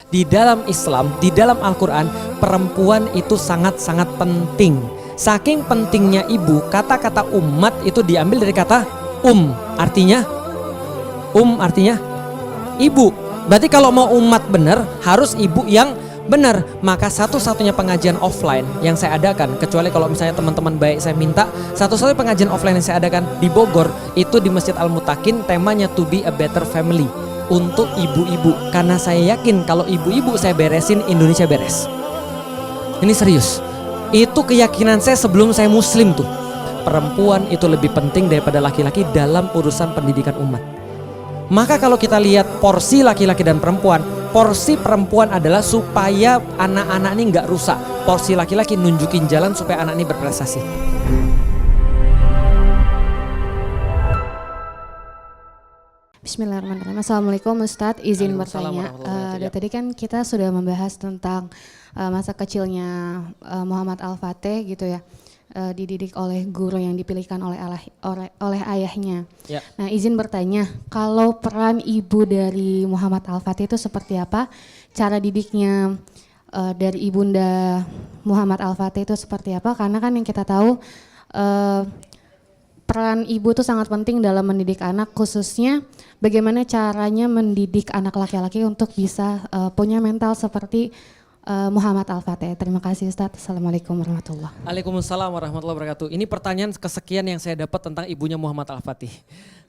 Di dalam Islam, di dalam Al-Quran, perempuan itu sangat-sangat penting. Saking pentingnya ibu, kata-kata umat itu diambil dari kata artinya ibu. Berarti kalau mau umat benar, harus ibu yang benar. Maka satu-satunya pengajian offline yang saya adakan, kecuali kalau misalnya teman-teman baik saya minta, satu-satunya pengajian offline yang saya adakan di Bogor, itu di Masjid Al-Mutakin, temanya To Be a Better Family. Untuk ibu-ibu, karena saya yakin kalau ibu-ibu saya beresin, Indonesia beres. Ini serius. Itu keyakinan saya sebelum saya muslim tuh. Perempuan itu lebih penting daripada laki-laki dalam urusan pendidikan umat. Maka kalau kita lihat porsi laki-laki dan perempuan, porsi perempuan adalah supaya anak-anak ini nggak rusak. Porsi laki-laki nunjukin jalan supaya anak ini berprestasi. Bismillahirrahmanirrahim. Assalamualaikum Ustadz, izin bertanya. Dari tadi kan kita sudah membahas tentang masa kecilnya Muhammad Al-Fatih gitu ya, dididik oleh guru yang dipilihkan oleh ayahnya. Ya. Nah, izin bertanya, kalau peran ibu dari Muhammad Al-Fatih itu seperti apa? Cara didiknya dari ibunda Muhammad Al-Fatih itu seperti apa? Karena kan yang kita tahu peran ibu itu sangat penting dalam mendidik anak, khususnya bagaimana caranya mendidik anak laki-laki untuk bisa punya mental seperti Muhammad Al-Fatih. Terima kasih Ustadz. Assalamualaikum warahmatullahi wabarakatuh. Waalaikumsalam warahmatullahi wabarakatuh. Ini pertanyaan kesekian yang saya dapat tentang ibunya Muhammad Al-Fatih.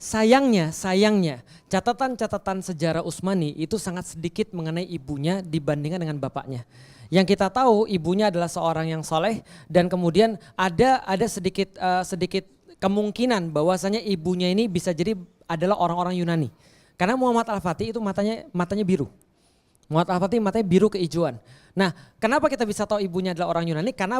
Sayangnya catatan-catatan sejarah Utsmani itu sangat sedikit mengenai ibunya dibandingkan dengan bapaknya. Yang kita tahu ibunya adalah seorang yang soleh, dan kemudian ada sedikit kemungkinan bahwasanya ibunya ini bisa jadi adalah orang-orang Yunani. Karena Muhammad Al-Fatih itu matanya biru. Muhammad Al-Fatih matanya biru keijuan. Nah, kenapa kita bisa tahu ibunya adalah orang Yunani? Karena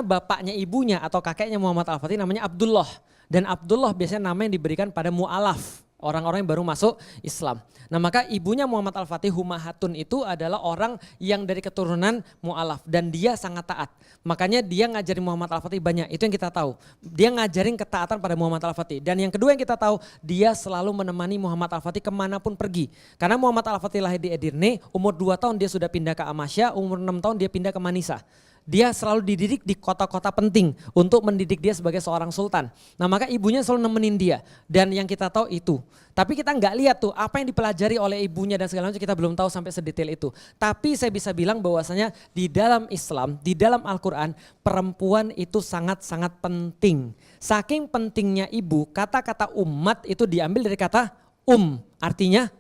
bapaknya ibunya atau kakeknya Muhammad Al-Fatih namanya Abdullah. Dan Abdullah biasanya nama yang diberikan pada mu'alaf, orang-orang yang baru masuk Islam. Nah, maka ibunya Muhammad Al-Fatih Humahatun itu adalah orang yang dari keturunan mu'alaf dan dia sangat taat. Makanya dia ngajarin Muhammad Al-Fatih banyak, itu yang kita tahu. Dia ngajarin ketaatan pada Muhammad Al-Fatih. Dan yang kedua yang kita tahu, dia selalu menemani Muhammad Al-Fatih kemanapun pergi. Karena Muhammad Al-Fatih lahir di Edirne, umur 2 tahun dia sudah pindah ke Amasya, umur 6 tahun dia pindah ke Manisa. Dia selalu dididik di kota-kota penting untuk mendidik dia sebagai seorang sultan. Nah, maka ibunya selalu nemenin dia, dan yang kita tahu itu. Tapi kita nggak lihat tuh apa yang dipelajari oleh ibunya dan segala macam, kita belum tahu sampai sedetail itu. Tapi saya bisa bilang bahwasanya di dalam Islam, di dalam Al-Quran, perempuan itu sangat-sangat penting. Saking pentingnya ibu, kata-kata umat itu diambil dari kata artinya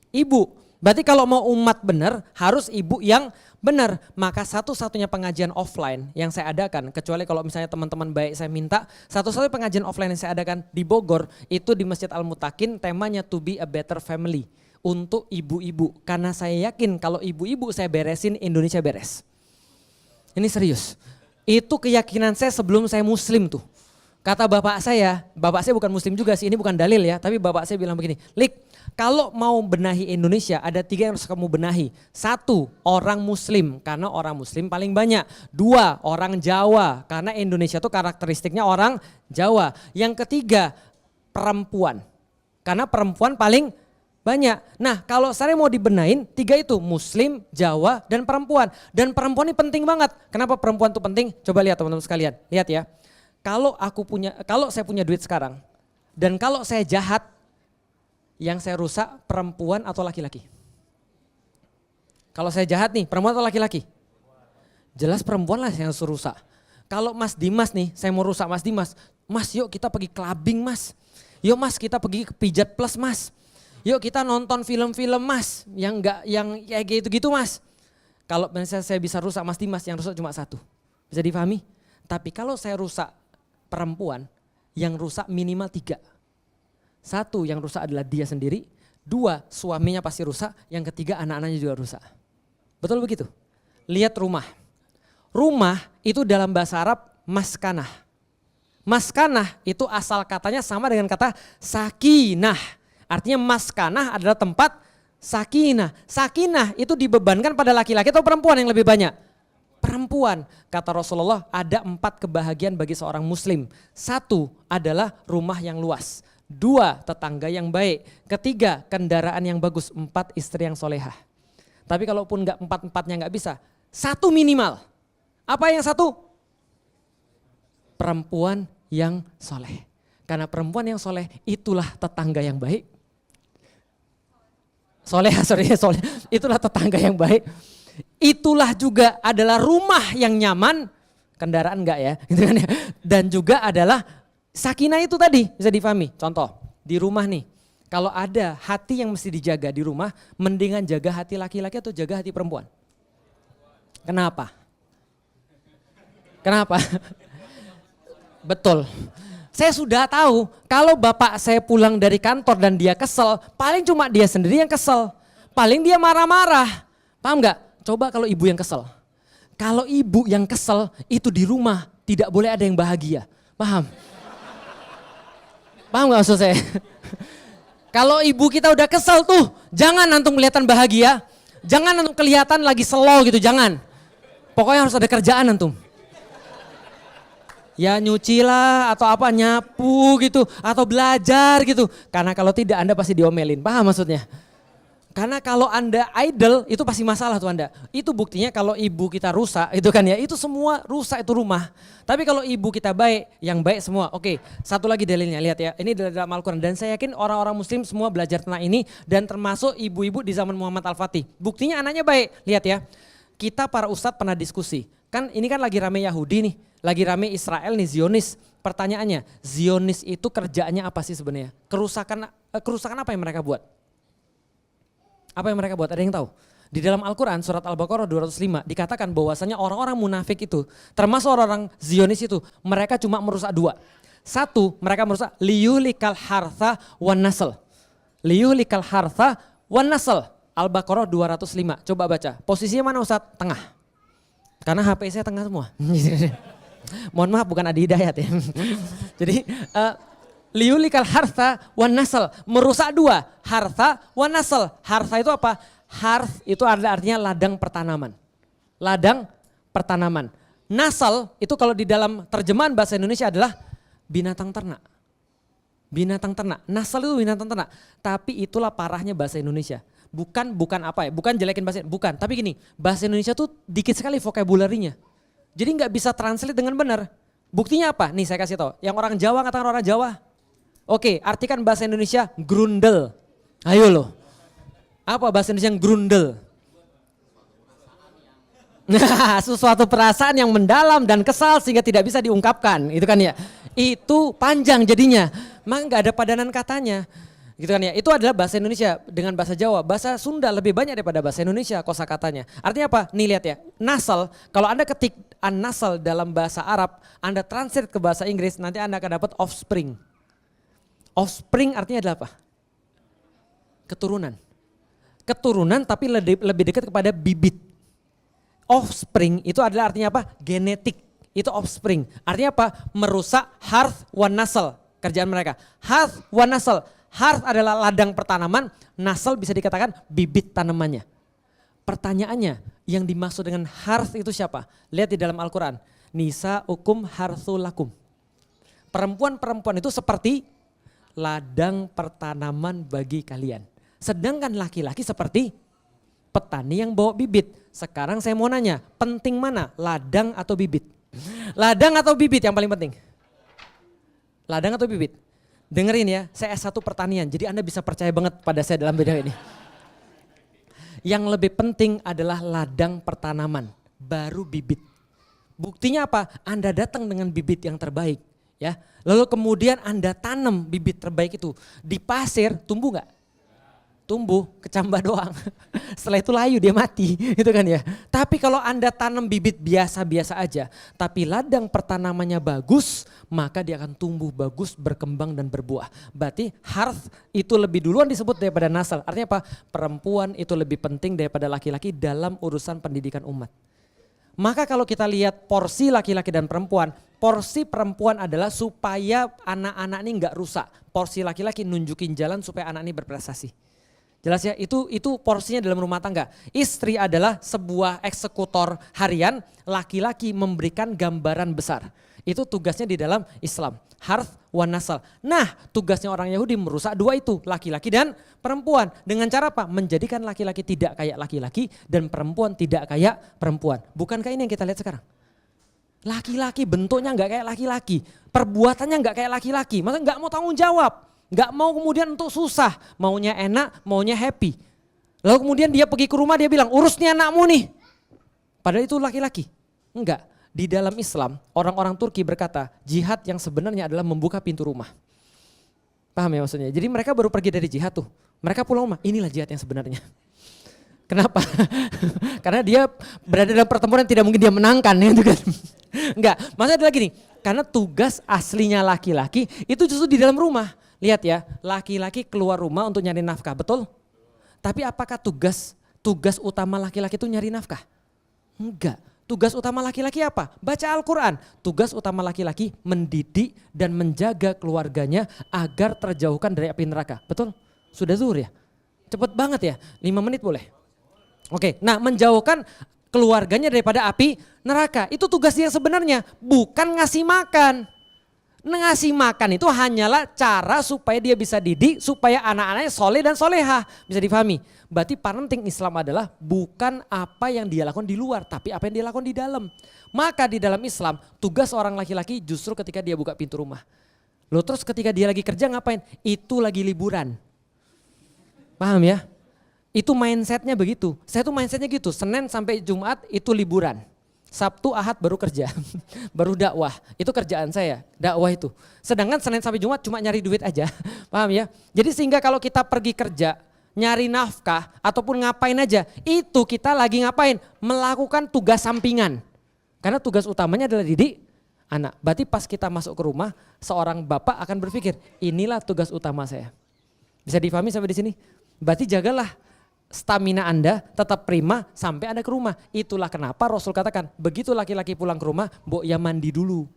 ibu. Berarti kalau mau umat benar, harus ibu yang benar. Maka satu-satunya pengajian offline yang saya adakan, kecuali kalau misalnya teman-teman baik saya minta, satu-satunya pengajian offline yang saya adakan di Bogor, itu di Masjid Al-Mutakin, temanya To Be a Better Family. Untuk ibu-ibu, karena saya yakin kalau ibu-ibu saya beresin, Indonesia beres. Ini serius. Itu keyakinan saya sebelum saya muslim tuh. Kata bapak saya bukan muslim juga sih, ini bukan dalil ya, tapi bapak saya bilang begini, Lik, kalau mau benahi Indonesia ada 3 yang harus kamu benahi. 1, orang muslim, karena orang muslim paling banyak. 2, orang Jawa, karena Indonesia tuh karakteristiknya orang Jawa. Yang ketiga, perempuan, karena perempuan paling banyak. Nah, kalau saya mau dibenahin 3 itu, muslim, Jawa, dan perempuan. Dan perempuan ini penting banget. Kenapa perempuan itu penting? Coba lihat teman-teman sekalian, lihat ya. Kalau saya punya duit sekarang, dan kalau saya jahat, yang saya rusak perempuan atau laki-laki? Kalau saya jahat nih, perempuan atau laki-laki? Jelas perempuan lah yang harus rusak. Kalau Mas Dimas nih, saya mau rusak Mas Dimas, Mas yuk kita pergi clubbing Mas, yuk Mas kita pergi ke Pijat Plus Mas, yuk kita nonton film-film Mas, yang kayak gitu-gitu Mas. Kalau misalnya saya bisa rusak Mas Dimas, yang rusak cuma 1, bisa dipahami? Tapi kalau saya rusak perempuan, yang rusak minimal 3. 1, yang rusak adalah dia sendiri. 2, suaminya pasti rusak. Yang ketiga, anak-anaknya juga rusak. Betul begitu? Lihat rumah. Rumah itu dalam bahasa Arab maskanah. Maskanah itu asal katanya sama dengan kata sakinah. Artinya maskanah adalah tempat sakinah. Sakinah itu dibebankan pada laki-laki atau perempuan yang lebih banyak? Perempuan. Kata Rasulullah, ada 4 kebahagiaan bagi seorang muslim. 1 adalah rumah yang luas. 2, tetangga yang baik. Ketiga, kendaraan yang bagus. 4, istri yang solehah. Tapi kalaupun nggak empat-empatnya nggak bisa, 1 minimal. Apa yang 1? Perempuan yang soleh. Karena perempuan yang soleh itulah tetangga yang baik. Solehah. Itulah tetangga yang baik. Itulah juga adalah rumah yang nyaman. Kendaraan enggak ya, gitu kan ya. Dan juga adalah sakinah itu tadi bisa difahami. Contoh, di rumah nih. Kalau ada hati yang mesti dijaga di rumah, mendingan jaga hati laki-laki atau jaga hati perempuan? Kenapa? Betul. Saya sudah tahu kalau bapak saya pulang dari kantor dan dia kesel, paling cuma dia sendiri yang kesel. Paling dia marah-marah. Paham nggak? Coba kalau ibu yang kesel. Kalau ibu yang kesel itu di rumah tidak boleh ada yang bahagia. Paham? Paham nggak maksud saya? Kalau ibu kita udah kesel tuh, jangan antum kelihatan bahagia. Jangan antum kelihatan lagi slow gitu, jangan. Pokoknya harus ada kerjaan antum. Ya nyuci lah atau apa, nyapu gitu. Atau belajar gitu. Karena kalau tidak Anda pasti diomelin, paham maksudnya? Karena kalau Anda idle itu pasti masalah tuh Anda. Itu buktinya kalau ibu kita rusak itu kan ya, itu semua rusak itu rumah. Tapi kalau ibu kita baik, yang baik semua. Oke, satu lagi dalilnya, lihat ya. Ini dalam Al-Quran dan saya yakin orang-orang muslim semua belajar tentang ini dan termasuk ibu-ibu di zaman Muhammad Al-Fatih. Buktinya anaknya baik, lihat ya. Kita para ustadz pernah diskusi. Kan ini kan lagi rame Yahudi nih, lagi rame Israel nih, Zionis. Pertanyaannya, Zionis itu kerjaannya apa sih sebenarnya? Kerusakan apa yang mereka buat? Apa yang mereka buat? Ada yang tahu? Di dalam Al-Quran surat Al-Baqarah 205 dikatakan bahwasanya orang-orang munafik itu, termasuk orang-orang Zionis itu, mereka cuma merusak 2. 1, mereka merusak liyuhlikal hartha wan nasl. Liyuhlikal hartha wan nasl. Al-Baqarah 205. Coba baca. Posisinya mana Ustaz? Tengah. Karena HP saya tengah semua. Mohon maaf bukan Adi Hidayat ya. Jadi liyulikal hartha wan nasl, merusak 2, hartha wan nasl. Hartha itu apa? Harth itu ada artinya ladang pertanaman. Ladang pertanaman. Nasl itu kalau di dalam terjemahan bahasa Indonesia adalah binatang ternak. Binatang ternak. Nasl itu binatang ternak. Tapi itulah parahnya bahasa Indonesia. Bukan apa ya? Bukan jelekin bahasa, bukan. Tapi gini, bahasa Indonesia tuh dikit sekali vocabulary-nya. Jadi nggak bisa translate dengan benar. Buktinya apa? Nih saya kasih tahu. Yang orang Jawa katakan orang Jawa. Oke, artikan bahasa Indonesia grundel. Ayo loh. Apa bahasa Indonesia grundel? Sesuatu perasaan yang mendalam dan kesal sehingga tidak bisa diungkapkan, itu kan ya. Itu panjang jadinya. Maka nggak ada padanan katanya. Gitu kan ya. Itu adalah bahasa Indonesia dengan bahasa Jawa. Bahasa Sunda lebih banyak daripada bahasa Indonesia kosakatanya. Artinya apa? Nih lihat ya. Nasal, kalau Anda ketik an-nasal dalam bahasa Arab, Anda translate ke bahasa Inggris, nanti Anda akan dapat offspring. Offspring artinya adalah apa? Keturunan. Keturunan tapi lebih dekat kepada bibit. Offspring itu adalah artinya apa? Genetik. Itu offspring. Artinya apa? Merusak harth wan nasl. Kerjaan mereka. Harth wan nasl. Harth adalah ladang pertanaman. Nasl bisa dikatakan bibit tanamannya. Pertanyaannya, yang dimaksud dengan harth itu siapa? Lihat di dalam Al-Quran. Nisa ukum harthulakum. Perempuan-perempuan itu seperti ladang pertanaman bagi kalian. Sedangkan laki-laki seperti petani yang bawa bibit. Sekarang saya mau nanya, penting mana? Ladang atau bibit? Ladang atau bibit yang paling penting? Ladang atau bibit? Dengerin ya, saya S1 pertanian, jadi Anda bisa percaya banget pada saya dalam bidang ini. Yang lebih penting adalah ladang pertanaman, baru bibit. Buktinya apa? Anda datang dengan bibit yang terbaik. Ya, lalu kemudian Anda tanam bibit terbaik itu di pasir, tumbuh nggak? Tumbuh, kecambah doang. Setelah itu layu dia mati, gitu kan ya. Tapi kalau Anda tanam bibit biasa-biasa aja, tapi ladang pertanamannya bagus, maka dia akan tumbuh bagus, berkembang dan berbuah. Berarti harth itu lebih duluan disebut daripada nasal. Artinya apa? Perempuan itu lebih penting daripada laki-laki dalam urusan pendidikan umat. Maka kalau kita lihat porsi laki-laki dan perempuan, porsi perempuan adalah supaya anak-anak ini nggak rusak. Porsi laki-laki nunjukin jalan supaya anak ini berprestasi. Jelas ya, itu porsinya dalam rumah tangga. Istri adalah sebuah eksekutor harian, laki-laki memberikan gambaran besar. Itu tugasnya di dalam Islam. Harth wan nasal. Nah, tugasnya orang Yahudi merusak dua itu, laki-laki dan perempuan. Dengan cara apa? Menjadikan laki-laki tidak kayak laki-laki dan perempuan tidak kayak perempuan. Bukankah ini yang kita lihat sekarang? Laki-laki bentuknya nggak kayak laki-laki, perbuatannya nggak kayak laki-laki, maka nggak mau tanggung jawab, nggak mau kemudian untuk susah, maunya enak, maunya happy. Lalu kemudian dia pergi ke rumah dia bilang urus nih anakmu nih. Padahal itu laki-laki. Enggak. Di dalam Islam, orang-orang Turki berkata jihad yang sebenarnya adalah membuka pintu rumah. Paham ya maksudnya? Jadi mereka baru pergi dari jihad tuh. Mereka pulang rumah, inilah jihad yang sebenarnya. Kenapa? Karena dia berada dalam pertempuran yang tidak mungkin dia menangkan. Gitu kan. Enggak, maksudnya adalah gini. Karena tugas aslinya laki-laki itu justru di dalam rumah. Lihat ya, laki-laki keluar rumah untuk nyari nafkah, betul? Tapi apakah tugas utama laki-laki itu nyari nafkah? Enggak. Tugas utama laki-laki apa? Baca Al-Quran. Tugas utama laki-laki mendidik dan menjaga keluarganya agar terjauhkan dari api neraka. Betul? Sudah zuhur ya? Cepet banget ya? 5 menit boleh? Oke, nah menjauhkan keluarganya daripada api neraka. Itu tugas yang sebenarnya, bukan ngasih makan. Ngasih makan itu hanyalah cara supaya dia bisa didik, supaya anak-anaknya soleh dan solehah. Bisa difahami? Berarti parenting Islam adalah bukan apa yang dia lakukan di luar, tapi apa yang dia lakukan di dalam. Maka di dalam Islam, tugas orang laki-laki justru ketika dia buka pintu rumah. Loh terus ketika dia lagi kerja ngapain? Itu lagi liburan. Paham ya? Itu mindsetnya begitu. Saya tuh mindsetnya gitu, Senin sampai Jumat itu liburan. Sabtu, Ahad baru kerja, baru dakwah. Itu kerjaan saya, dakwah itu. Sedangkan Senin sampai Jumat cuma nyari duit aja, paham ya? Jadi sehingga kalau kita pergi kerja, nyari nafkah ataupun ngapain aja, itu kita lagi ngapain? Melakukan tugas sampingan. Karena tugas utamanya adalah didik anak. Berarti pas kita masuk ke rumah, seorang bapak akan berpikir, inilah tugas utama saya. Bisa difahami sampai di sini? Berarti jagalah stamina Anda tetap prima sampai Anda ke rumah. Itulah kenapa Rasul katakan, begitu laki-laki pulang ke rumah, mbok ya mandi dulu.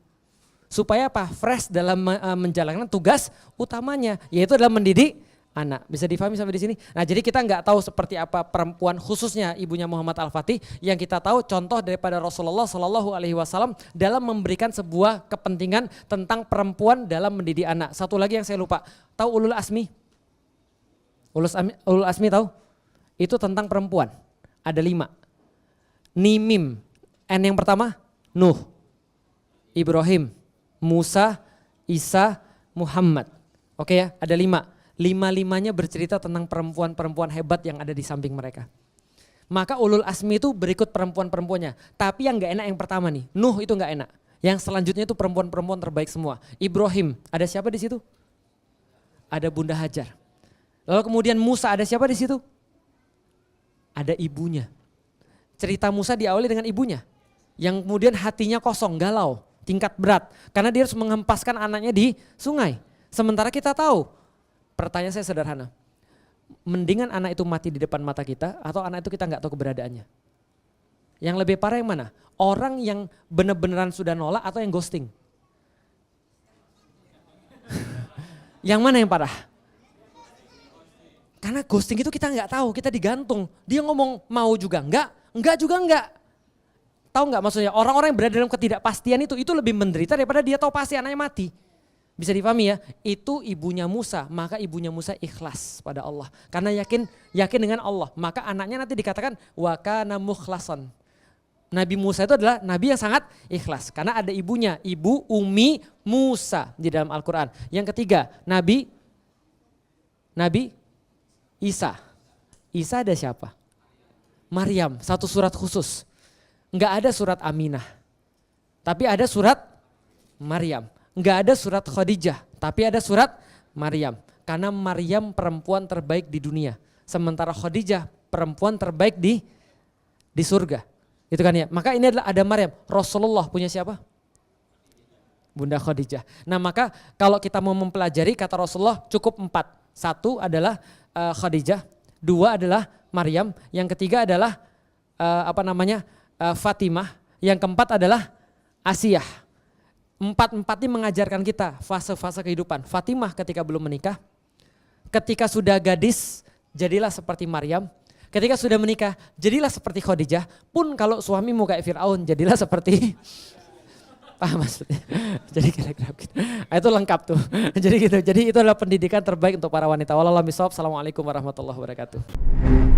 Supaya apa? Fresh dalam menjalankan tugas utamanya, yaitu adalah mendidik anak. Bisa difahami sampai di sini? Nah, jadi kita nggak tahu seperti apa perempuan khususnya ibunya Muhammad Al-Fatih. Yang kita tahu contoh daripada Rasulullah Shallallahu Alaihi Wasallam dalam memberikan sebuah kepentingan tentang perempuan dalam mendidik anak. Satu lagi yang saya lupa, tahu ulul asmi? Ulul asmi tahu? Itu tentang perempuan. Ada 5. Nimim. N yang pertama Nuh, Ibrahim, Musa, Isa, Muhammad. Oke ya, ada 5. 5-5-nya bercerita tentang perempuan-perempuan hebat yang ada di samping mereka. Maka ulul asmi itu berikut perempuan-perempuannya. Tapi yang gak enak yang pertama nih, Nuh itu gak enak. Yang selanjutnya itu perempuan-perempuan terbaik semua. Ibrahim, ada siapa di situ? Ada Bunda Hajar. Lalu kemudian Musa, ada siapa di situ? Ada ibunya. Cerita Musa diawali dengan ibunya. Yang kemudian hatinya kosong, galau, tingkat berat. Karena dia harus menghempaskan anaknya di sungai. Sementara kita tahu, pertanyaan saya sederhana, mendingan anak itu mati di depan mata kita atau anak itu kita nggak tahu keberadaannya? Yang lebih parah yang mana? Orang yang benar-benaran sudah nolak atau yang ghosting? Yang mana yang parah? Karena ghosting itu kita nggak tahu, kita digantung. Dia ngomong mau juga enggak juga enggak. Tahu nggak maksudnya? Orang-orang yang berada dalam ketidakpastian itu lebih menderita daripada dia tahu pasti anaknya mati. Bisa dipahami ya, itu ibunya Musa, maka ibunya Musa ikhlas pada Allah. Karena yakin dengan Allah, maka anaknya nanti dikatakan wa kana mukhlasan. Nabi Musa itu adalah nabi yang sangat ikhlas, karena ada ibunya, ibu Umi Musa di dalam Al-Quran. Yang ketiga, Nabi Isa. Isa ada siapa? Maryam, satu surat khusus. Enggak ada surat Aminah, tapi ada surat Maryam. Enggak ada surat Khadijah, tapi ada surat Maryam. Karena Maryam perempuan terbaik di dunia. Sementara Khadijah perempuan terbaik di surga. Itu kan ya. Maka ini adalah ada Maryam. Rasulullah punya siapa? Bunda Khadijah. Nah maka kalau kita mau mempelajari kata Rasulullah cukup 4. 1 adalah Khadijah. 2 adalah Maryam. Yang ketiga adalah Fatimah. Yang keempat adalah Asiyah. 4 ini mengajarkan kita fase-fase kehidupan. Fatimah ketika belum menikah, ketika sudah gadis jadilah seperti Maryam, ketika sudah menikah jadilah seperti Khadijah, pun kalau suamimu kayak Fir'aun jadilah seperti Paham maksudnya? Jadi kira-kira gitu. Nah, itu lengkap tuh. Jadi gitu. Jadi itu adalah pendidikan terbaik untuk para wanita. Wallahualam bishawab. Assalamualaikum warahmatullahi wabarakatuh.